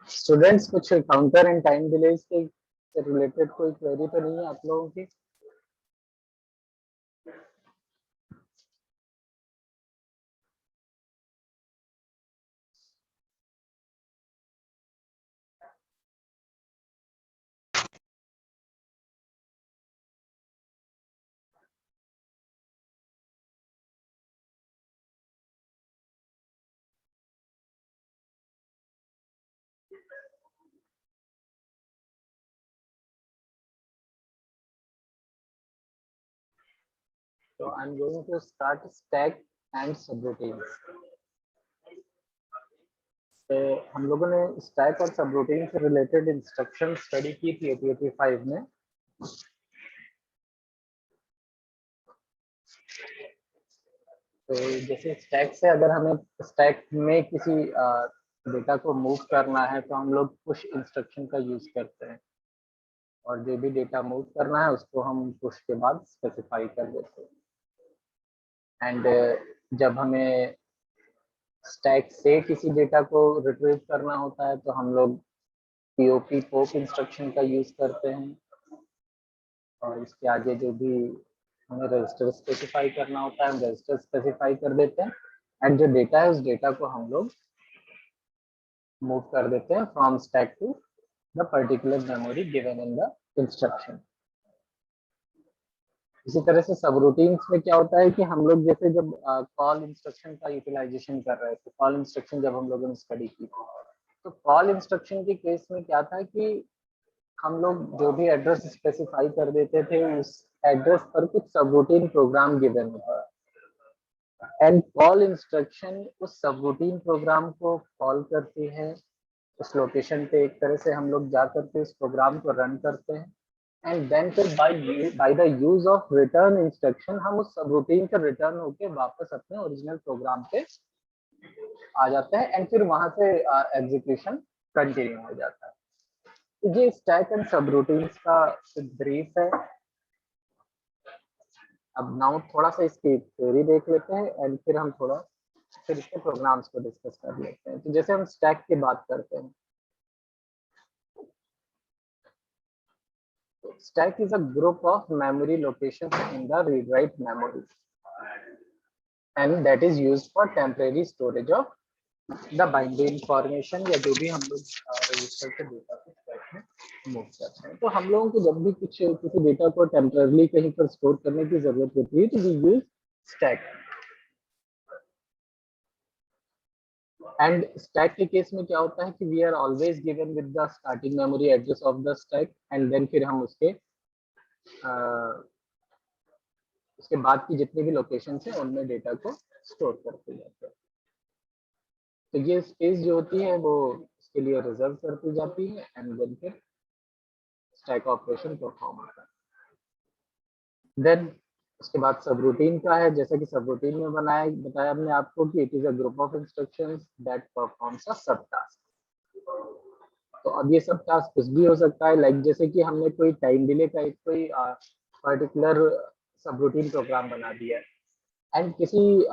Students, कुछ counter and time delays के related कोई क्वेरी तो नहीं है आप लोगों की? So I'm going to start stack and subroutines. तो हम लोगों ने स्टैक और सबरूटीन से रिलेटेड इंस्ट्रक्शन स्टडी की थी 8085 में। तो जैसे स्टैक से अगर हमें स्टैक में किसी डेटा को मूव करना है तो हम लोग पुश इंस्ट्रक्शन का यूज करते हैं, और जो भी डेटा मूव करना है उसको हम पुश के बाद स्पेसिफाई कर देते हैं। एंड जब हमें स्टैक से किसी डेटा को रिट्रीव करना होता है तो हम लोग पीओपी पोक इंस्ट्रक्शन का यूज करते हैं, और इसके आगे जो भी हमें रजिस्टर स्पेसिफाई करना होता है हम रजिस्टर स्पेसिफाई कर देते हैं, एंड जो डेटा है उस डेटा को हम लोग मूव कर देते हैं from stack to the particular memory given in the instruction. इसी तरह से सबरूटीन्स में क्या होता है कि हम लोग जैसे जब कॉल इंस्ट्रक्शन का यूटिलाइजेशन कर रहे थे, कॉल इंस्ट्रक्शन जब हम लोगों ने स्टडी की तो कॉल इंस्ट्रक्शन के केस में क्या था कि हम लोग जो भी एड्रेस स्पेसिफाई कर देते थे उस एड्रेस पर कुछ सबरूटीन प्रोग्राम गिवन होता है, एंड कॉल इंस्ट्रक्शन उस सबरूटीन प्रोग्राम को कॉल करती है। उस लोकेशन पे एक तरह से हम लोग जा करके उस प्रोग्राम को रन करते हैं, एंड देन फिर by the use of return instruction हम उस सबरूटीन से रिटर्न होके वापस अपने ओरिजिनल प्रोग्राम पे आ जाते हैं, एंड फिर वहां से एग्जीक्यूशन कंटिन्यू हो जाता है। ये स्टैक एंड सबरूटीन्स का ब्रीफ है। अब नाउ थोड़ा सा इसकी थ्योरी देख लेते हैं, एंड फिर हम थोड़ा फिर इसके प्रोग्राम्स को डिस्कस कर लेते हैं। तो जैसे हम स्टैक की बात करते हैं, stack is a group of memory locations in the read write memory, and that is used for temporary storage of the binary information या जो भी हम लोग रजिस्टर के डेटा को स्टैक में मूव करते हैं। तो हम लोगों को जब भी कुछ किसी डेटा को टेम्पररी कहीं पर स्टोर करने की जरूरत होती है तो we use stack. And stack के केस में क्या होता है कि we are always given with the starting memory address of the stack, and then फिर हम उसके उसके बाद की जितनी भी लोकेशन है उनमें डेटा को स्टोर करते जाते हैं। तो ये स्पेस जो होती है वो इसके लिए रिजर्व करती जाती है, एंड देन फिर स्टैक ऑपरेशन परफॉर्म होता है। देन उसके बाद सब रूटीन का है, जैसा कि सब रूटीन में बताया हमने आपको कि it is a group of instructions that performs अ सब टास्क। तो अब ये सब टास्क कुछ भी हो सकता है, लाइक जैसे कि हमने कोई टाइम डिले का एक कोई पर्टिकुलर सब रूटीन प्रोग्राम बना दिया है, एंड किसी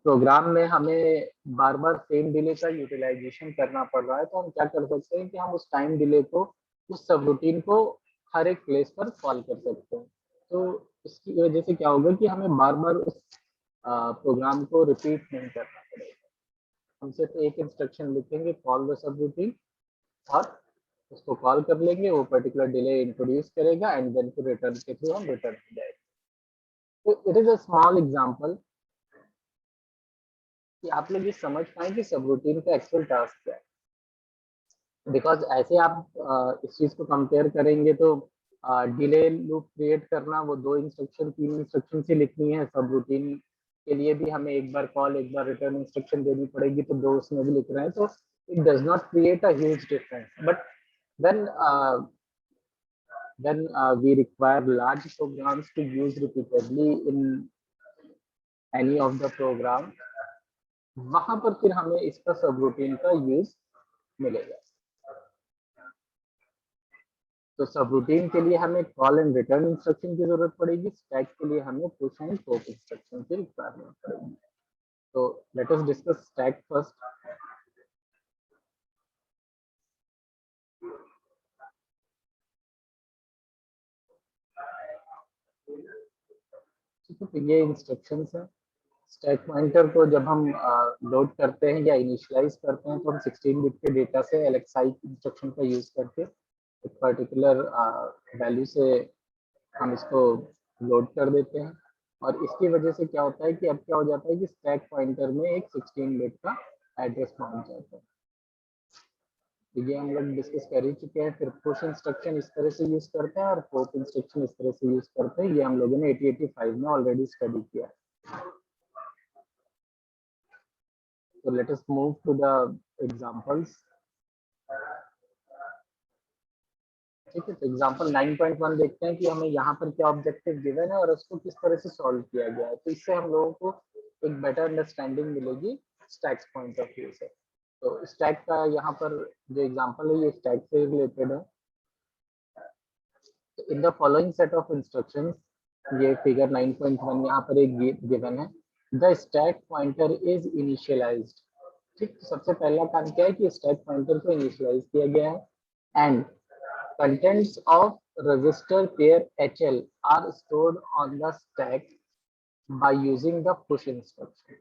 प्रोग्राम में हमें बार बार सेम डिले का यूटिलाइजेशन करना पड़ रहा है, तो हम क्या कर सकते हैं कि हम उस टाइम डिले को उस सब रूटीन को हर एक प्लेस पर कॉल कर सकते हैं। तो इसकी वजह से क्या होगा कि हमें बार बार उस प्रोग्राम को रिपीट नहीं करना पड़ेगा। हम सिर्फ एक इंस्ट्रक्शन लिखेंगे कॉल द सब रूटीन, और उसको कॉल कर लेंगे, वो पर्टिकुलर डिले इंट्रोड्यूस करेगा, एंड देन फिर रिटर्न के थ्रू हम रिटर्न हो जाएंगे। तो it is a small example कि आप लोग ये समझ पाए कि सब रूटीन का एक्चुअल टास्क क्या है। बिकॉज ऐसे आप इस चीज को कंपेयर करेंगे तो डिले लूप क्रिएट करना वो 2 इंस्ट्रक्शन 3 इंस्ट्रक्शन से लिखनी है, सब रूटीन के लिए भी हमें एक बार कॉल एक बार रिटर्न इंस्ट्रक्शन देनी पड़ेगी, तो 2 उसमें भी लिख रहे हैं, तो it does not create a huge difference. But then we require large programs to use repeatedly in any of the program, वहां पर फिर हमें इसका सब रूटीन का यूज मिलेगा। तो सब रूटीन के लिए हमें कॉल एंड रिटर्न इंस्ट्रक्शन की जरूरत पड़ेगी, स्टैक के लिए हमें पुश एंड पॉप इंस्ट्रक्शन की रिक्वायरमेंट पड़ेगी। तो let us discuss stack first. ठीक है, तो ये इंस्ट्रक्शंस है। स्टैक पॉइंटर को जब हम लोड करते हैं या इनिशियलाइज करते हैं तो हम 16 बिट के डेटा से एलएक्सआई इंस्ट्रक्शन का यूज करके एक पर्टिकुलर वैल्यू से हम इसको लोड कर देते हैं, और इसकी वजह से क्या होता है कि अब क्या हो जाता है कि स्टैक पॉइंटर में एक 16 बिट का एड्रेस पहुंच जाता है। तो ये हम लोग डिस्कस कर ही चुके हैं। फिर पुश इंस्ट्रक्शन इस तरह से यूज करते हैं और पॉप इंस्ट्रक्शन इस तरह से यूज करते हैं। ये हम लोगों ने 8085 में ऑलरेडी स्टडी किया है। So let us move to the examples. ठीक है, तो एग्जांपल 9.1 देखते हैं कि हमें यहाँ पर क्या ऑब्जेक्टिव गिवन है और उसको किस तरह से सॉल्व किया गया है। तो इससे हम लोगों को एक बेटर अंडरस्टैंडिंग मिलेगी स्टैक पॉइंट ऑफ व्यू से। तो स्टैक का यहाँ पर जो एग्जांपल है ये स्टैक से रिलेटेड है। In the following set of instructions, ये फिगर 9.1 यहाँ पर एक गिवन है। The stack pointer is initialised. ठीक, तो सबसे पहला काम क्या है कि स्टैक पॉइंटर को इनिशियलाइज किया गया है and contents of register pair HL are stored on the stack by using the push instruction।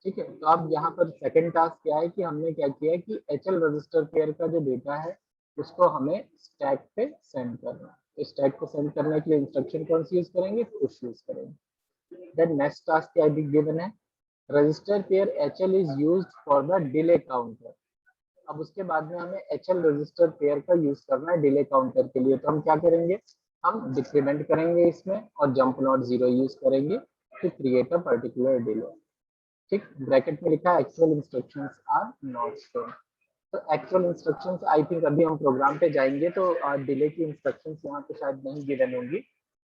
ठीक है, तो अब यहाँ पर सेकंड टास्क क्या है कि हमने क्या किया है कि HL रजिस्टर पेयर का जो डेटा है उसको हमें स्टैक पे सेंड करना है। तो स्टैक पे सेंड करने के लिए इंस्ट्रक्शन कौन सी यूज करेंगे? पुश यूज करेंगे। देन नेक्स्ट टास्क क्या गिवन है? Register pair HL is used for the delay counter. अब उसके बाद में हमें HL रजिस्टर पेयर का यूज करना है डिले काउंटर के लिए। तो हम क्या करेंगे? हम डिक्रीमेंट करेंगे इसमें और जंप नॉट 0 यूज करेंगे to create a particular delay. ठीक, ब्रैकेट में लिखा है actual instructions are not shown. तो एक्चुअल इंस्ट्रक्शंस आई थिंक अभी हम प्रोग्राम पे जाएंगे तो डिले की इंस्ट्रक्शंस यहाँ पे शायद नहीं गिवन होंगी,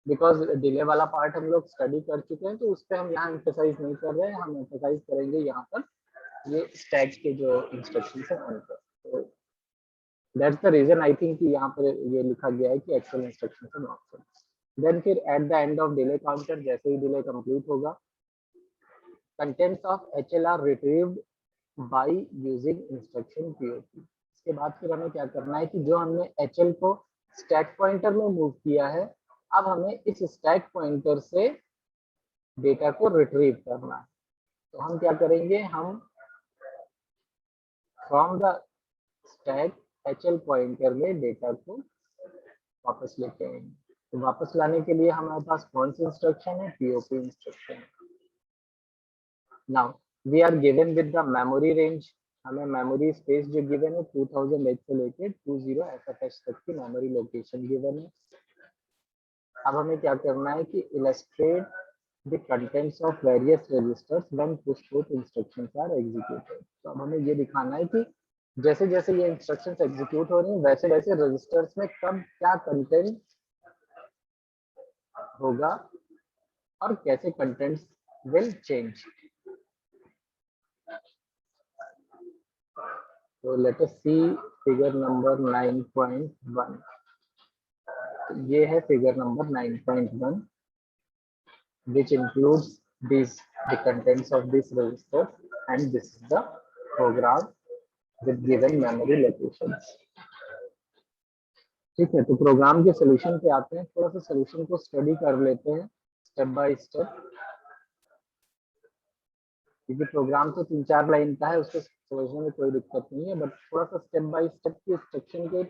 बिकॉज डिले वाला पार्ट हम लोग स्टडी कर चुके हैं। तो उस पर हम यहाँ एम्फेसाइज नहीं कर रहे हैं, हम एम्फेसाइज करेंगे यहाँ पर ये स्टैक के जो इंस्ट्रक्शंस है उन पर। तो that's the reason I think यहाँ पर ये लिखा गया है कि एक्चुअल इंस्ट्रक्शन से नॉट शोन। देन फिर at the end of delay counter, जैसे ही डिले कंप्लीट होगा, contents of HL are retrieved by using instruction POP। इसके बाद फिर हमें क्या करना है कि जो हमने HL को स्टैक पॉइंटर में मूव किया है, अब हमें इस स्टैक पॉइंटर से डेटा को रिट्रीव करना है। तो हम क्या करेंगे? हम from the stack HL pointer में डेटा को वापस लेके आएंगे। तो वापस लाने के लिए हमारे पास कौन सी इंस्ट्रक्शन है? POP instruction. Now we are given with the memory range. हमें मेमोरी स्पेस जो गिवन है 2008 से लेके 20FFH तक की मेमोरी लोकेशन गिवन है। अब हमें क्या करना है कि illustrate the contents of various registers when push put instructions are executed. तो अब हमें ये दिखाना है कि जैसे जैसे ये इंस्ट्रक्शंस एग्जीक्यूट हो रही हैं वैसे वैसे रजिस्टर्स में कब क्या कंटेंट होगा और कैसे कंटेंट्स विल चेंज। तो लेट अस सी फिगर नंबर 9.1। ये है figure number 9.1 which includes these the contents of this register and this is the program with given memory locations। ठीक है, तो प्रोग्राम के सोल्यूशन पे आते हैं। थोड़ा सा सोल्यूशन को स्टडी कर लेते हैं स्टेप बाय स्टेप, क्योंकि प्रोग्राम तो 3-4 लाइन का है, उसको समझने में कोई दिक्कत नहीं है, बट थोड़ा सा स्टेप बाय स्टेप की इंस्ट्रक्शन के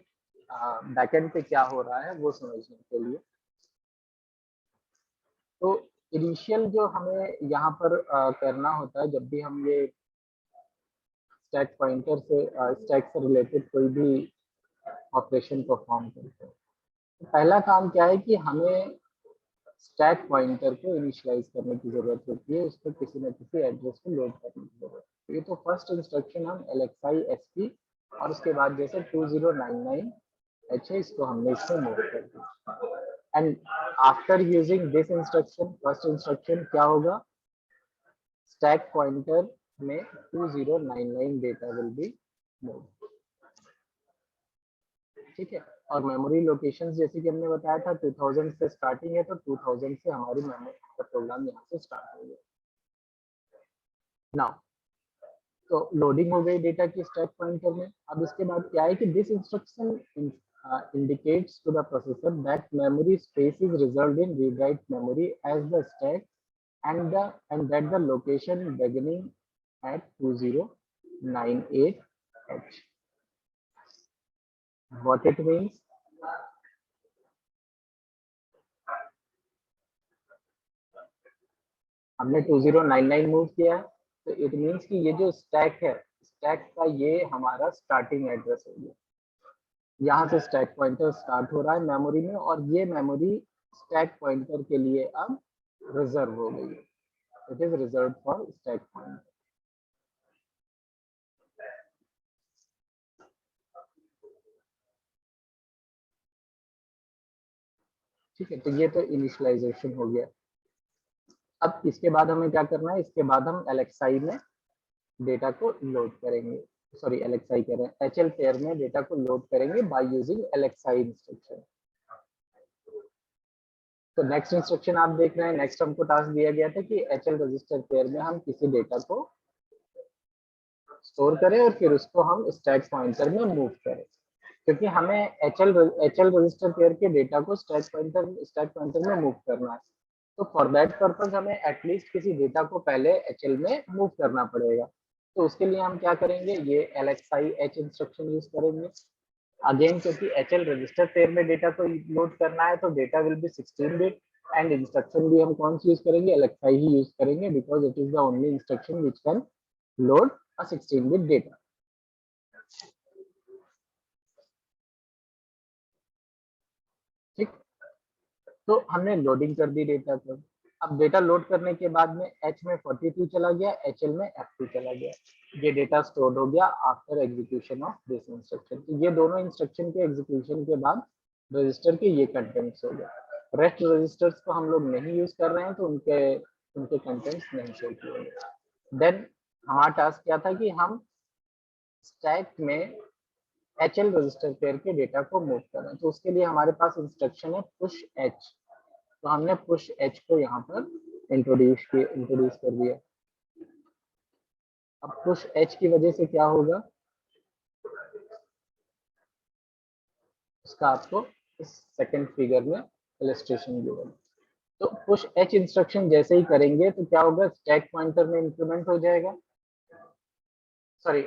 बैकएंड पे क्या हो रहा है वो समझने के लिए। तो इनिशियल जो हमें यहाँ पर करना होता है जब भी हम ये स्टैक पॉइंटर से स्टैक से रिलेटेड कोई भी ऑपरेशन परफॉर्म करते हैं, तो पहला काम क्या है कि हमें स्टैक पॉइंटर को इनिशियलाइज करने की जरूरत होती है, उस पर किसी न किसी एड्रेस को लोड करने की जरूरत है। ये तो फर्स्ट इंस्ट्रक्शन हम LXI SP और उसके बाद जैसे 2099 है इसको हमने इसमें मूव कर दिया। And after using this instruction, first instruction क्या होगा? स्टैक पॉइंटर में 2099 डेटा विल बी मूव। ठीक है। और मेमोरी लोकेशंस जैसे कि हमने बताया था 2000 से स्टार्टिंग है, तो 2000 से हमारी मेमोरी का प्रोग्राम यहाँ से स्टार्ट हो गया। नाउ तो लोडिंग हो गई डेटा की स्टैक पॉइंटर में। अब इसके बाद क्या है कि this instruction indicates to the processor that memory space is reserved in read write memory as the stack and that the location beginning at 2098h. What it means? हमने 2099 move किया है, तो इट मीन्स कि ये जो stack है, stack का ये हमारा स्टार्टिंग एड्रेस हो गया। यहाँ से स्टैक पॉइंटर स्टार्ट हो रहा है मेमोरी में, और ये मेमोरी स्टैक पॉइंटर के लिए अब रिजर्व हो गई है। It is reserve for stack pointer. ठीक है, तो ये तो इनिशियलाइजेशन हो गया। अब इसके बाद हमें क्या करना है, इसके बाद हम LXI में डेटा को लोड करेंगे, सॉरी LXI कह रहे हैं, HL पेयर में डेटा को लोड करेंगे बाय यूजिंग LXI इंस्ट्रक्शन। तो नेक्स्ट इंस्ट्रक्शन आप देख रहे हैं, नेक्स्ट हमको टास्क दिया गया था कि HL रजिस्टर पेयर में हम किसी डेटा को स्टोर करें और फिर उसको हम स्टैक पॉइंटर में मूव करें, क्योंकि हमें HL रजिस्टर पेयर के डेटा को स्टैक पॉइंटर में मूव करना है। तो फॉर दैट पर्पज हमें एटलीस्ट किसी डेटा को पहले HL में मूव करना पड़ेगा। तो उसके लिए हम क्या करेंगे, ये LXI H इंस्ट्रक्शन यूज करेंगे। अगेन क्योंकि HL रजिस्टर पेयर में डेटा को लोड करना है, तो data will B 16 bit and instruction भी हम कौन सी यूज करेंगे, LXI ही यूज करेंगे, because it is the only instruction which can load a 16-bit data. ठीक, तो हमने लोडिंग कर दी डेटा को। अब डेटा लोड करने के बाद में H में 42 चला गया, HL में F2 चला गया। ये डेटा स्टोर हो गया after execution of this instruction. तो ये दोनों इंस्ट्रक्शन के एग्जीक्यूशन के बाद रजिस्टर के ये कंटेंट्स हो गए। रेस्ट रजिस्टर्स को हम लोग नहीं यूज कर रहे हैं, तो उनके कंटेंट्स नहीं शो किए। देन हमारा टास्क क्या था कि हम स्टैक में HL रजिस्टर पेयर के डेटा को मूव करें। तो उसके लिए हमारे पास इंस्ट्रक्शन है पुश H। तो हमने पुश H को यहाँ पर इंट्रोड्यूस कर दिया। अब पुश H की वजह से क्या होगा, उसका आपको इस सेकंड फिगर में इलस्ट्रेशन गिवन। तो पुश H इंस्ट्रक्शन जैसे ही करेंगे तो क्या होगा, स्टैक पॉइंटर में इंक्रीमेंट हो जाएगा, सॉरी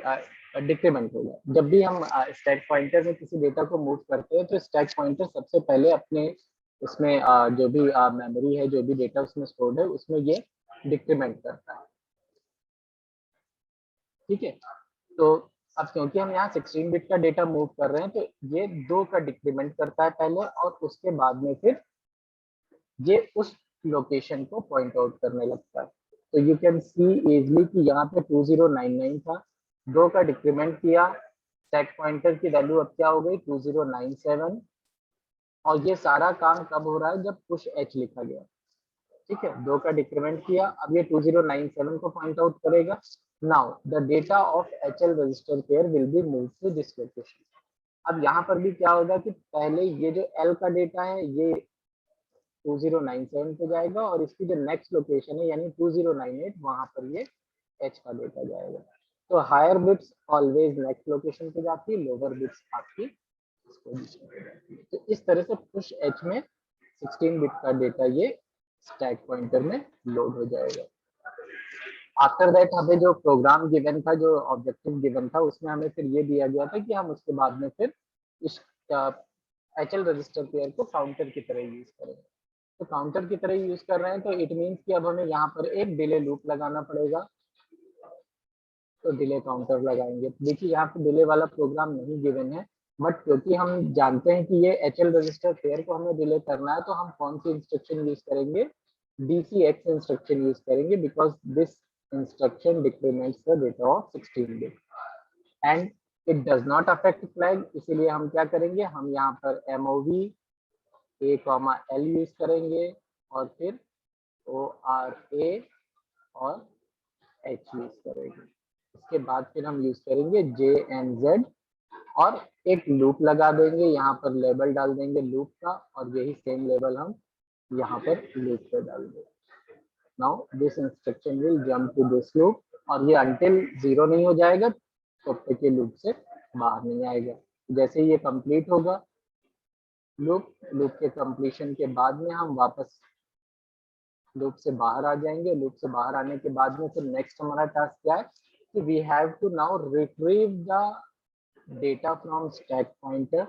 डिक्रीमेंट होगा। जब भी हम स्टैक पॉइंटर में किसी डेटा को मूव करते हैं, तो स्टैक पॉइंटर सबसे पहले अपने उसमें जो भी मेमोरी है, जो भी डेटा उसमें स्टोर्ड है, उसमें ये डिक्रीमेंट करता है। ठीक है, तो अब क्योंकि हम यहाँ 16 बिट का डेटा मूव कर रहे हैं, तो ये 2 का डिक्रीमेंट करता है पहले, और उसके बाद में फिर ये उस लोकेशन को पॉइंट आउट करने लगता है। तो यू कैन सी इजली कि यहाँ पे 2099 था, 2 का डिक्रीमेंट किया, स्टैक पॉइंटर की वैल्यू अब क्या हो गई 2097, और ये सारा काम कब हो रहा है, जब पुश H लिखा गया। ठीक है, 2 का डिक्रीमेंट किया, अब ये 2097 को पॉइंट आउट करेगा। Now the data of HL register pair will be move to this location. अब यहाँ पर भी क्या होगा कि पहले ये जो L का डेटा है ये 2097 पे जाएगा, और इसकी जो नेक्स्ट लोकेशन है यानी 2098, वहां पर ये H का डेटा जाएगा। तो higher bits always next location पे जाती है, लोअर बिट्स आपकी इस पोजीशन पे जाती है। तो इस तरह से पुश H में 16 बिट का डेटा ये स्टैक पॉइंटर में लोड हो जाएगा। आफ्टर दैट हमें जो प्रोग्राम गिवन था, जो ऑब्जेक्टिव गिवन था, उसमें हमें फिर ये दिया गया था कि हम उसके बाद में फिर इस HL रजिस्टर पेयर को काउंटर की तरह यूज करेंगे। तो काउंटर की तरह यूज कर रहे हैं, तो इट मीन्स कि अब हमें यहाँ पर एक डिले लूप लगाना पड़ेगा। तो डिले काउंटर लगाएंगे। देखिए यहाँ पे डिले वाला प्रोग्राम नहीं गिवन है, बट क्योंकि हम जानते हैं कि ये HL रजिस्टर पेयर को हमें डिले करना है, तो हम कौन सी इंस्ट्रक्शन यूज करेंगे, DCX इंस्ट्रक्शन यूज करेंगे, because this instruction decrements the data of 16 bit and it does not affect flag. इसीलिए हम क्या करेंगे, हम यहाँ पर MOV A,L यूज करेंगे, और फिर ORA और H यूज करेंगे। इसके बाद फिर हम यूज करेंगे JNZ और एक लूप लगा देंगे, यहाँ पर लेबल डाल देंगे लूप का, और यही सेम लेबल हम यहाँ पर लूप पे डाल देंगे। Now this instruction will jump to this loop, और ये अंटिल 0 नहीं हो जाएगा तब तक ये लूप से बाहर नहीं आएगा। जैसे ही ये कंप्लीट होगा लूप के कंप्लीशन के बाद में हम वापस लूप से बाहर आ जाएंगे। लूप से बाहर आने के बाद में फिर नेक्स्ट हमारा टास्क क्या है कि we have to now retrieve the data from stack pointer,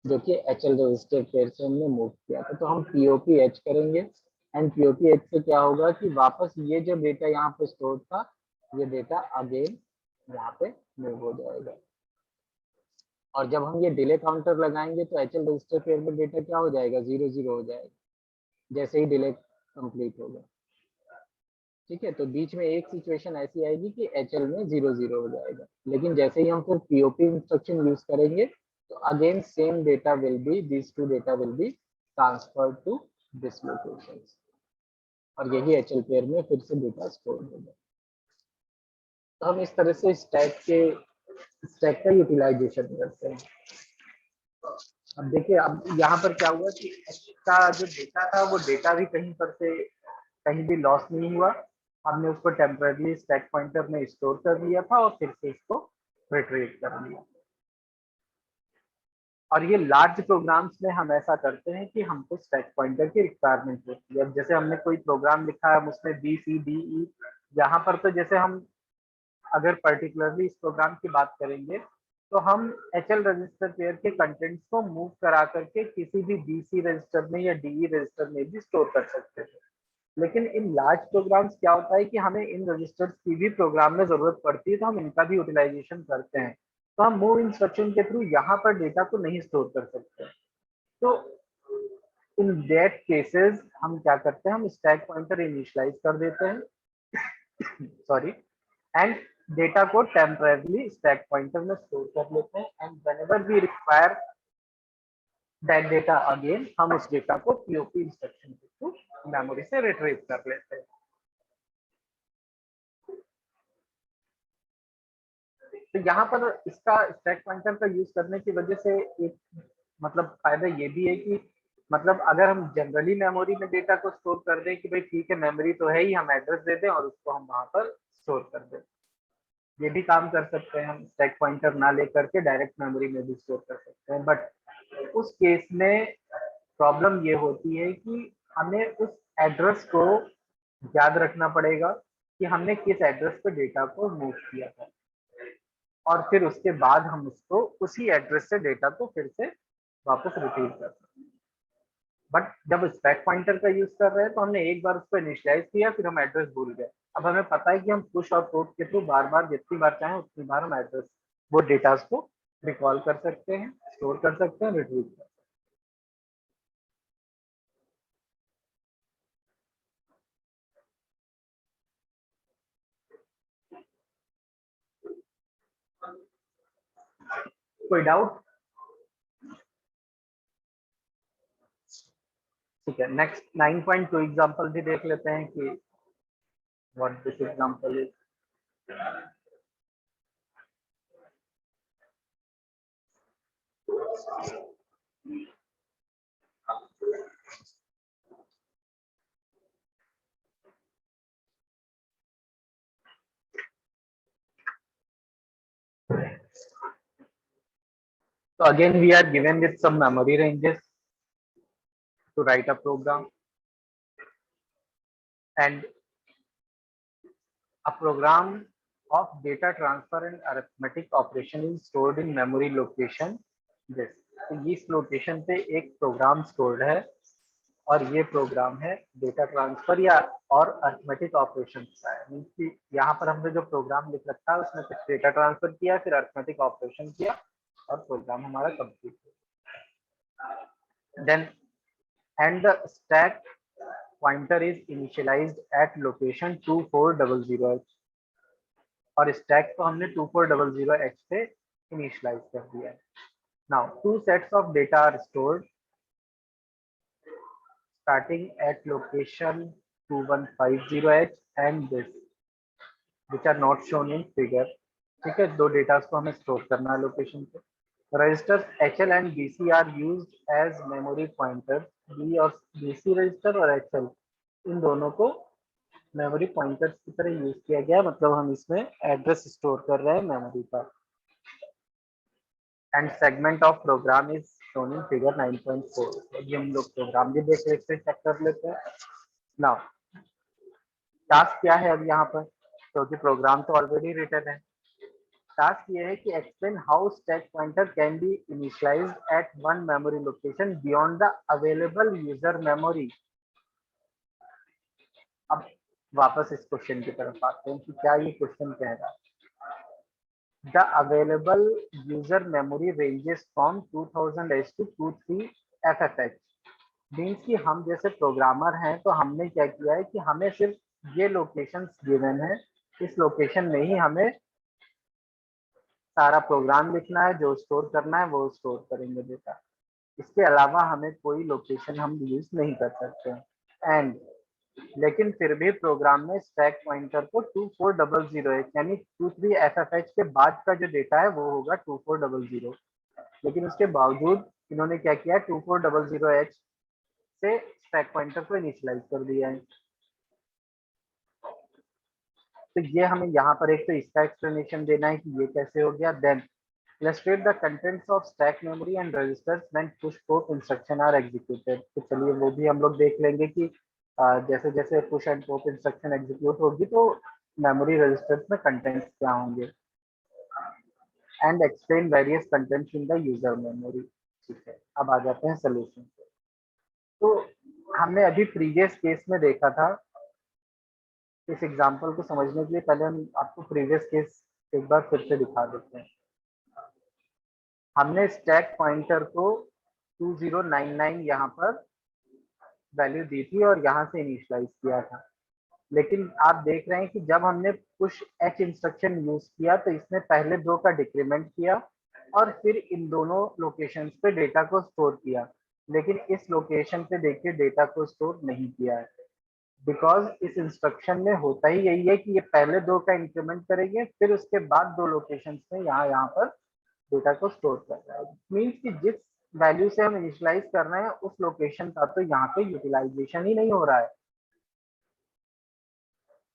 जो कि HL रजिस्टर पेयर से हमने मूव किया था। तो हम POP-H करेंगे, एंड POP-H से क्या होगा कि वापस ये जो डेटा यहाँ पे स्टोर था, ये डेटा अगेन यहाँ पे मूव हो जाएगा। और जब हम ये डिले काउंटर लगाएंगे तो HL रजिस्टर पेयर में डेटा क्या हो जाएगा, 0 0 हो जाएगा जैसे ही डिले कंप्लीट होगा। ठीक है, तो बीच में एक सिचुएशन ऐसी आएगी कि HL में 0 0 हो जाएगा, लेकिन जैसे ही हम फिर POP इंस्ट्रक्शन यूज करेंगे तो again same data will be, this two data will be transferred to this location, और यही HL पेयर में फिर से डेटा स्टोर होगा। तो हम इस तरह से स्टैक का यूटिलाइजेशन करते हैं। अब देखिए, अब यहाँ पर क्या हुआ कि का जो डेटा था वो डेटा भी कहीं पर से कहीं भी लॉस नहीं हुआ। हमने उसको टेम्पररी स्टैक पॉइंटर में स्टोर कर लिया था और फिर से इसको रिट्रीव कर लिया। और ये लार्ज प्रोग्राम्स में हम ऐसा करते हैं कि हमको स्टैक पॉइंटर की रिक्वायरमेंट होती है। अब जैसे हमने कोई प्रोग्राम लिखा है, उसमें BCDE, यहाँ पर तो जैसे हम अगर पर्टिकुलरली इस प्रोग्राम की बात करेंगे तो हम HL रजिस्टर पेयर के कंटेंट्स को मूव करा करके किसी भी BC रजिस्टर में या DE रजिस्टर में भी स्टोर कर सकते थे। लेकिन इन लार्ज प्रोग्राम्स क्या होता है कि हमें इन रजिस्टर्स की भी प्रोग्राम में जरूरत पड़ती है, तो हम इनका भी यूटिलाइजेशन करते हैं। तो हम मूव इंस्ट्रक्शन के थ्रू यहाँ पर डेटा को नहीं स्टोर कर सकते। तो इन दैट केसेस हम क्या करते हैं, हम स्टैक पॉइंटर इनिशियलाइज कर देते हैं सॉरी, एंड डेटा को टेम्परेरीली स्टैक पॉइंटर में स्टोर कर लेते हैं, and whenever we require that data again, हम उस डेटा को POP इंस्ट्रक्शन के थ्रू मेमोरी से रिट्रीव कर लेते हैं। तो यहाँ पर इसका स्टैक पॉइंटर का यूज करने की वजह से एक मतलब फायदा ये भी है कि मतलब अगर हम जनरली मेमोरी में डेटा को स्टोर कर दें कि भाई ठीक है मेमोरी तो है ही, हम एड्रेस दे दें और उसको हम वहां पर स्टोर कर दें, ये भी काम कर सकते हैं। हम स्टैक पॉइंटर ना लेकर के डायरेक्ट मेमोरी में भी स्टोर कर सकते हैं। बट उस केस में प्रॉब्लम ये होती है कि हमें उस एड्रेस को याद रखना पड़ेगा कि हमने किस एड्रेस पे डेटा को मूव किया था, और फिर उसके बाद हम उसको उसी एड्रेस से डेटा को फिर से वापस रिट्रीव कर सकते हैं। बट जब स्टैक पॉइंटर का यूज कर रहे हैं तो हमने एक बार उसको इनिशियलाइज किया, फिर हम एड्रेस भूल गए। अब हमें पता है कि हम पुश और पुट के थ्रू बार बार जितनी बार चाहें उतनी बार हम एड्रेस वो डेटा को रिकॉल कर सकते हैं, स्टोर कर सकते हैं, रिट्रीव कर सकते हैं। कोई डाउट? ठीक है, नेक्स्ट 9.2 एग्जांपल भी देख लेते हैं कि what this example is. So again we are given with some memory ranges to write a program, and a program of data transfer and arithmetic operation is stored in memory location this। तो इस location पे एक programme stored है, और ये programme है data transfer या और अरिथमेटिक ऑपरेशन का है। मींस कि यहाँ पर हमने जो प्रोग्राम लिख रखा है उसमें कुछ डेटा ट्रांसफर किया, फिर अरिथमेटिक ऑपरेशन किया और प्रोग्राम हमारा कंप्लीट हो। Then and the stack pointer is initialized at location 2400H, और स्टैक को हमने 2400H पे इनिशियलाइज कर दिया है। Now two sets of data are stored starting at location 2150H and this, which are not shown in figure। ठीक है, दो डेटा को हमें स्टोर करना है लोकेशन पे। Registers HL and BC are used as memory pointers. B और BC register और HL इन दोनों को मेमोरी पॉइंटर्स की तरह यूज किया गया, मतलब हम इसमें एड्रेस स्टोर कर रहे हैं मेमोरी का। And segment of program is shown in figure 9.4। ये हम लोग प्रोग्राम भी देख लेते हैं, चेक कर लेते हैं। नाउ टास्क क्या है अब यहाँ पर, क्योंकि प्रोग्राम तो ऑलरेडी रिटन है। टास्क ये है कि explain how stack pointer can be initialized at one memory location beyond the available user memory. अब वापस इस क्वेश्चन की तरफ आते हैं कि क्या ये क्वेश्चन कह रहा है। The available user memory ranges from 2000H to 23FFH। Means कि हम जैसे प्रोग्रामर हैं तो हमने क्या किया है कि हमें सिर्फ ये लोकेशंस गिवन है, इस लोकेशन में ही हमें सारा प्रोग्राम लिखना है, जो स्टोर करना है वो स्टोर करेंगे डेटा। इसके अलावा हमें कोई लोकेशन हम यूज नहीं कर सकते हैं। एंड लेकिन फिर भी प्रोग्राम में स्टैक पॉइंटर को 2400H यानी 23FFH के बाद का जो डेटा है वो होगा 2400। लेकिन उसके बावजूद इन्होंने क्या किया, 2400H से स्टैक पॉइंटर को इनिशियलाइज कर दिया है। तो ये हमें यहाँ पर एक तो इसका एक्सप्लेनेशन देना है कि ये कैसे हो गया। Then illustrate the contents of stack memory and registers when push pop instruction are executed। तो चलिए वो भी हम लोग देख लेंगे कि जैसे जैसे push and pop instruction execute होगी तो मेमोरी रजिस्टर्स में कंटेंट्स क्या होंगे। And explain various contents in the user memory. ठीक है, अब आ जाते हैं सोल्यूशन पे। तो हमने अभी प्रीवियस केस में देखा था, इस एग्जांपल को समझने के लिए पहले हम आपको प्रीवियस केस एक बार फिर से दिखा देते हैं। हमने स्टैक पॉइंटर को 2099 यहाँ पर वैल्यू दी थी और यहाँ से इनिशियलाइज किया था। लेकिन आप देख रहे हैं कि जब हमने पुश एच इंस्ट्रक्शन यूज किया तो इसने पहले दो का डिक्रीमेंट किया और फिर इन दोनों लोकेशंस पे डेटा को स्टोर किया। लेकिन इस लोकेशन पे देखिए डेटा को स्टोर नहीं किया है, बिकॉज इस इंस्ट्रक्शन में होता ही यही है कि ये पहले दो का इंक्रीमेंट करेंगे फिर उसके बाद दो लोकेशंस में यहाँ पर डेटा को स्टोर कर रहा है। मीन्स कि जिस वैल्यू से हम इनिशियलाइज कर रहे हैं उस लोकेशन का तो यहाँ पे यूटिलाइजेशन ही नहीं हो रहा है।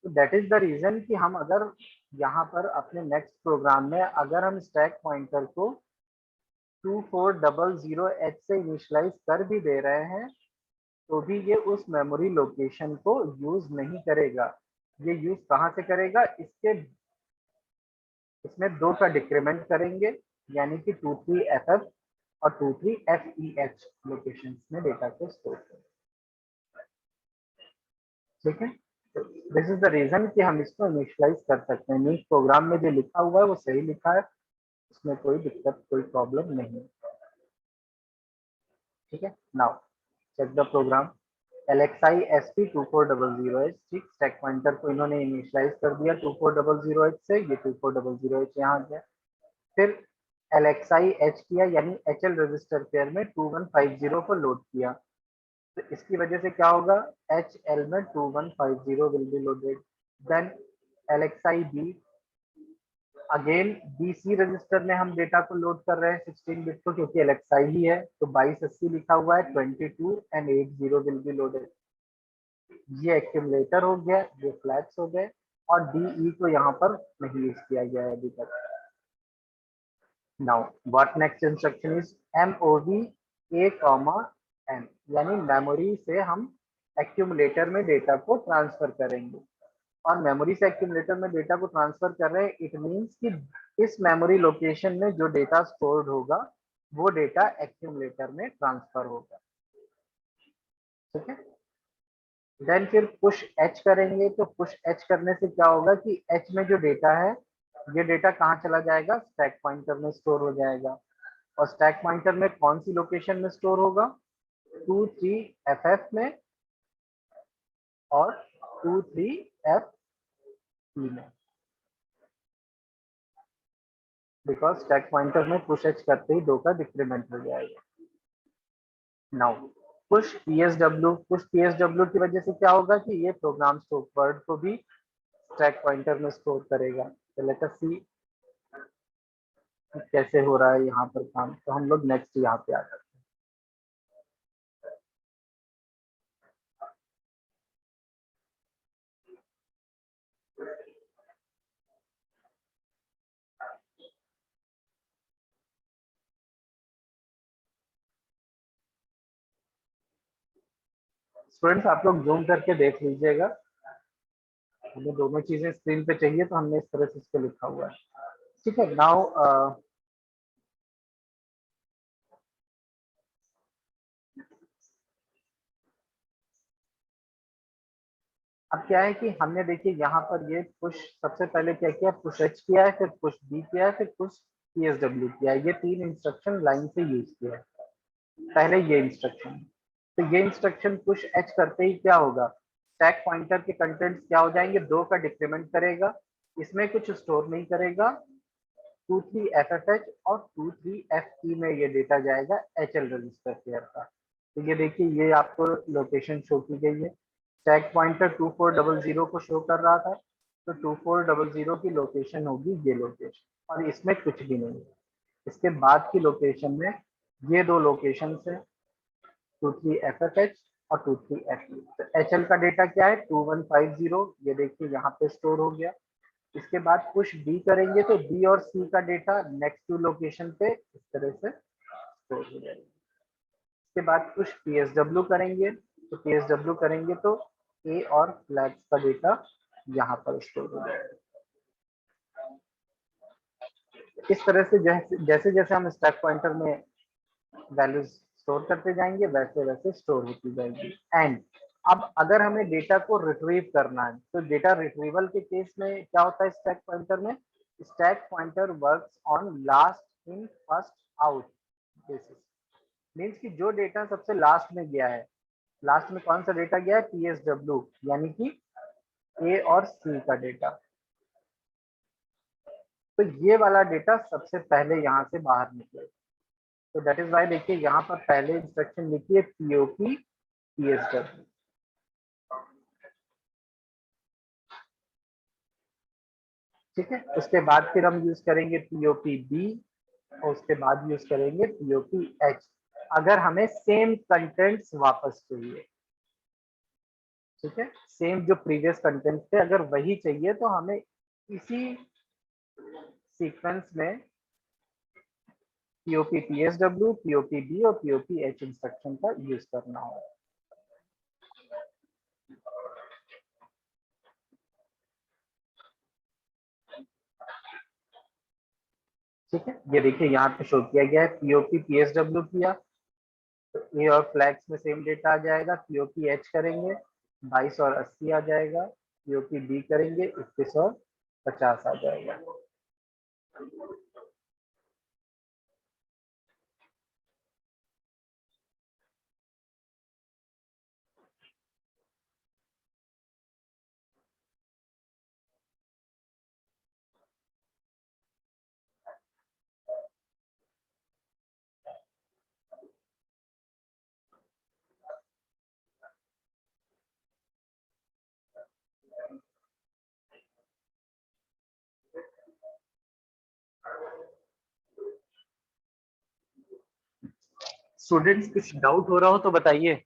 तो दैट इज द रीजन कि हम अगर यहाँ पर अपने नेक्स्ट प्रोग्राम में अगर हम स्टैक पॉइंटर को 2400H से इनिशियलाइज कर भी दे रहे हैं तो भी ये उस मेमोरी लोकेशन को यूज नहीं करेगा। ये यूज कहाँ से करेगा, इसमें दो का डिक्रीमेंट करेंगे यानी कि 23FF और 23FEH लोकेशन में डेटा को स्टोर करेंगे। ठीक है, दिस इज द रीजन कि हम इसको इनिशियलाइज कर सकते हैं। मीन्स प्रोग्राम में जो लिखा हुआ है वो सही लिखा है, उसमें कोई दिक्कत कोई प्रॉब्लम नहीं। ठीक है, now check the program. LXI SP 2400H। ठीक, स्टैक पॉइंटर को इन्होंने इनिशियलाइज कर दिया 2400H से, ये 2400H यहाँ गया। फिर LXI H किया यानी HL रजिस्टर पेयर में 2150 को लोड किया। तो इसकी वजह से क्या होगा, HL में 2150 will be loaded. Then LXI B, again BC register में हम डेटा को लोड कर रहे हैं 16 बिट को, क्योंकि LXI ही है तो 2280 लिखा हुआ है, 22 एंड 80 विल बी लोडेड। ये एक्यूमुलेटर हो गया, ये फ्लैग्स हो गए और DE को यहाँ पर नहीं यूज किया गया है अभी तक। Now what next instruction is MOV A, M, यानी मेमोरी से हम एक्यूमुलेटर में डेटा को ट्रांसफर करेंगे। और मेमोरी से एक्यूमुलेटर में डेटा को ट्रांसफर कर रहे हैं, इट मींस कि इस मेमोरी लोकेशन में जो डेटा स्टोर्ड होगा वो डेटा एक्यूमुलेटर में ट्रांसफर होगा। ठीक है, देन फिर पुश एच करेंगे। तो पुश एच करने से क्या होगा कि एच में जो डेटा है ये डेटा कहाँ चला जाएगा, स्टैक पॉइंटर में स्टोर हो जाएगा। और स्टैक पॉइंटर में कौन सी लोकेशन में स्टोर होगा, 23FF में और 23FE में, बिकॉज स्टैक पॉइंटर में पुश एच करते ही दो का डिक्रीमेंट हो जाएगा। नाउ पुश पीएसडब्ल्यू की वजह से क्या होगा कि ये प्रोग्राम स्टोर वर्ड को भी स्टैक पॉइंटर में स्टोर करेगा। तो लेट अस सी कैसे हो रहा है यहाँ पर काम, तो हम लोग नेक्स्ट यहाँ पे आ जाते हैं। स्टूडेंट्स आप लोग जूम करके देख लीजिएगा, हमें दोनों चीजें स्क्रीन पे चाहिए, तो हमने इस तरह से इसको लिखा हुआ है। ठीक है, नाउ अब क्या है कि हमने देखिए यहाँ पर ये पुश सबसे पहले क्या किया, पुश एच किया है, फिर पुश बी किया है, फिर पुश पीएसडब्ल्यू किया है। ये 3 इंस्ट्रक्शन लाइन से यूज किया है। पहले ये इंस्ट्रक्शन, तो ये इंस्ट्रक्शन पुश एच करते ही क्या होगा, स्टैक पॉइंटर के कंटेंट्स क्या हो जाएंगे, 2 का डिक्रीमेंट करेगा, इसमें कुछ स्टोर नहीं करेगा, 23FFH और 23FE में ये डेटा जाएगा HL रजिस्टर पेयर का। तो ये देखिए ये आपको लोकेशन शो की गई है, स्टैक पॉइंटर 2400 को शो कर रहा था, तो 2400 की लोकेशन होगी ये लोकेशन, और इसमें कुछ भी नहीं है। इसके बाद की लोकेशन में ये 2 लोकेशन है, 23FFH और 23FE। तो HL का डेटा क्या है 2150, ये देखिए यहाँ पे स्टोर हो गया। इसके बाद पुश बी करेंगे तो बी और सी का डेटा नेक्स्ट टू लोकेशन पे इस तरह से स्टोर हो जाएगा। इसके बाद पुश पीएसडब्ल्यू करेंगे, तो पीएसडब्ल्यू करेंगे तो ए और फ्लैग्स का डेटा यहाँ पर स्टोर हो जाएगा। इस तरह से जैसे जैसे हम स्टैक पॉइंटर में वैल्यूज स्टोर करते जाएंगे वैसे वैसे स्टोर होती जाएगी। एंड अब अगर हमें डेटा को रिट्रीव करना है, तो डेटा रिट्रीवल के केस में क्या होता है, स्टैक पॉइंटर में stack pointer works on last in first out basis. Means कि जो डेटा सबसे लास्ट में गया है, लास्ट में कौन सा डेटा गया है, पीएसडब्ल्यू, यानी कि ए और सी का डेटा, तो ये वाला डेटा सबसे पहले यहाँ से बाहर निकले। तो दैट इज वाई देखिए यहाँ पर पहले इंस्ट्रक्शन लिखिए पीओपी पीएसडब्ल्यू। ठीक है, उसके बाद फिर हम यूज करेंगे पीओपी बी, और उसके बाद यूज करेंगे पीओपी एच, अगर हमें सेम कंटेंट्स वापस चाहिए। ठीक है, सेम जो प्रीवियस कंटेंट थे अगर वही चाहिए तो हमें इसी सीक्वेंस में पीओपी पीएसडब्ल्यू, पीओपी बी और पीओपी एच इंस्ट्रक्शन का यूज करना होगा। ठीक है, ये देखिए यहाँ पे शो किया गया है, पीओपी पीएसडब्ल्यू किया तो ए और फ्लैग्स में सेम डेटा आ जाएगा, पीओपी एच करेंगे 22 और 80 आ जाएगा, पीओपी बी करेंगे 21 और 50 आ जाएगा। स्टूडेंट्स कुछ डाउट हो रहा हो तो बताइए।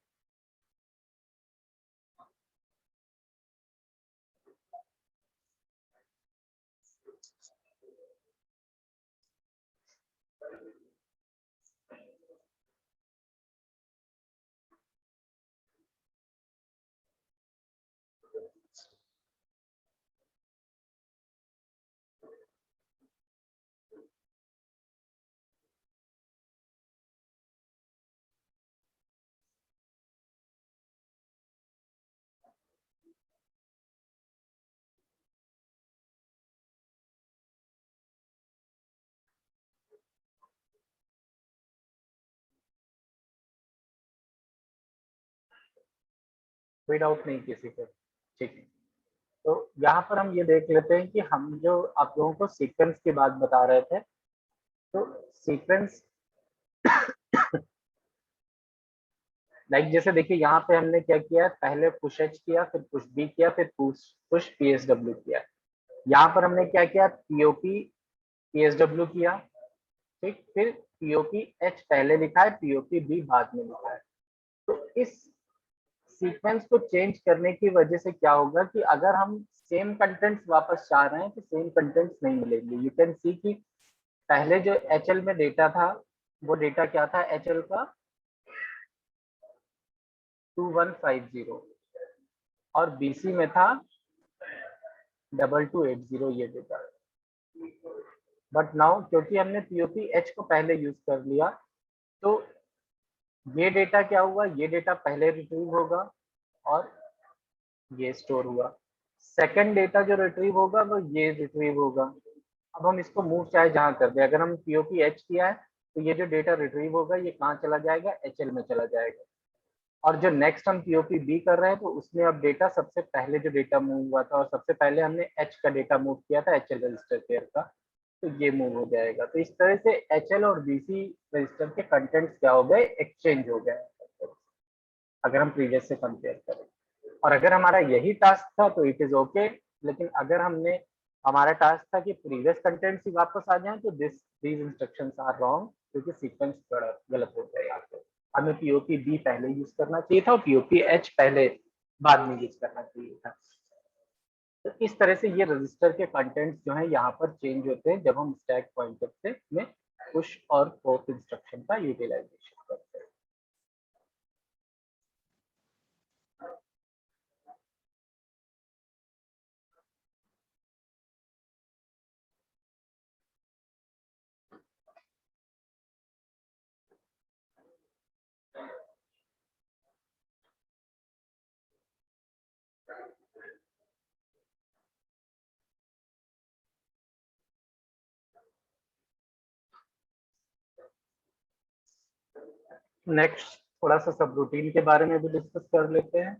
कोई डाउट नहीं किसी को, ठीक है। तो यहाँ पर हम ये देख लेते हैं कि हम जो आप लोगों को सीक्वेंस की बात बता रहे थे, तो सीक्वेंस लाइक जैसे देखिए यहाँ पे हमने क्या किया है, पहले पुश एच किया, फिर पुश बी किया, फिर पुश पीएसडब्ल्यू किया। यहाँ पर हमने क्या किया, पीओपी पीएसडब्ल्यू किया, ठीक, फिर पीओपी एच पहले लिखा है, पीओपी बी बाद में लिखा है। तो इस सीक्वेंस को चेंज करने की वजह से क्या होगा कि अगर हम सेम कंटेंट्स वापस चाह रहे हैं तो सेम कंटेंट्स नहीं मिलेंगे। यू कैन सी कि पहले जो एचएल में डेटा था वो डेटा क्या था, एचएल का 2150 और बीसी में था 2280 ये डेटा। बट नाउ क्योंकि हमने पीओपी एच को पहले यूज कर लिया तो ये डेटा क्या हुआ, ये डेटा पहले रिट्रीव होगा और ये स्टोर हुआ। सेकंड डेटा जो रिट्रीव होगा वो ये रिट्रीव होगा। अब हम इसको मूव चाहे जहाँ कर दे, अगर हम पीओपी एच किया है तो ये जो डेटा रिट्रीव होगा ये कहाँ चला जाएगा, एचएल में चला जाएगा। और जो नेक्स्ट हम पीओपी बी कर रहे हैं तो उसमें अब डेटा सबसे पहले जो डेटा मूव हुआ था और सबसे पहले हमने एच का डेटा मूव किया था एचएल रजिस्टर पेयर का, तो ये मूव हो जाएगा। तो इस तरह से एचएल और बीसी रजिस्टर के कंटेंट्स क्या हो गए, एक्सचेंज हो गए अगर हम प्रीवियस से कंपेयर करें। और अगर हमारा यही टास्क था तो इट इज ओके, लेकिन अगर हमने हमारा टास्क था कि प्रीवियस कंटेंट्स ही वापस आ जाएं तो दीज इंस्ट्रक्शंस आर रॉन्ग, क्योंकि सीक्वेंस गलत हो गया यहाँ पे। हमें पीओपी बी पहले यूज करना चाहिए था और पीओपी एच पहले बाद में यूज करना चाहिए था। तो इस तरह से ये रजिस्टर के कंटेंट्स जो है यहाँ पर चेंज होते हैं जब हम स्टैक पॉइंटर से में पुश और पॉप इंस्ट्रक्शन का यूटिलाइजेशन करते हैं। नेक्स्ट थोड़ा सा सब रूटीन के बारे में भी डिस्कस कर लेते हैं।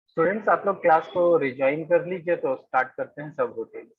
स्टूडेंट्स आप लोग क्लास को रिज्वाइन कर लीजिए तो स्टार्ट करते हैं सब रूटीन।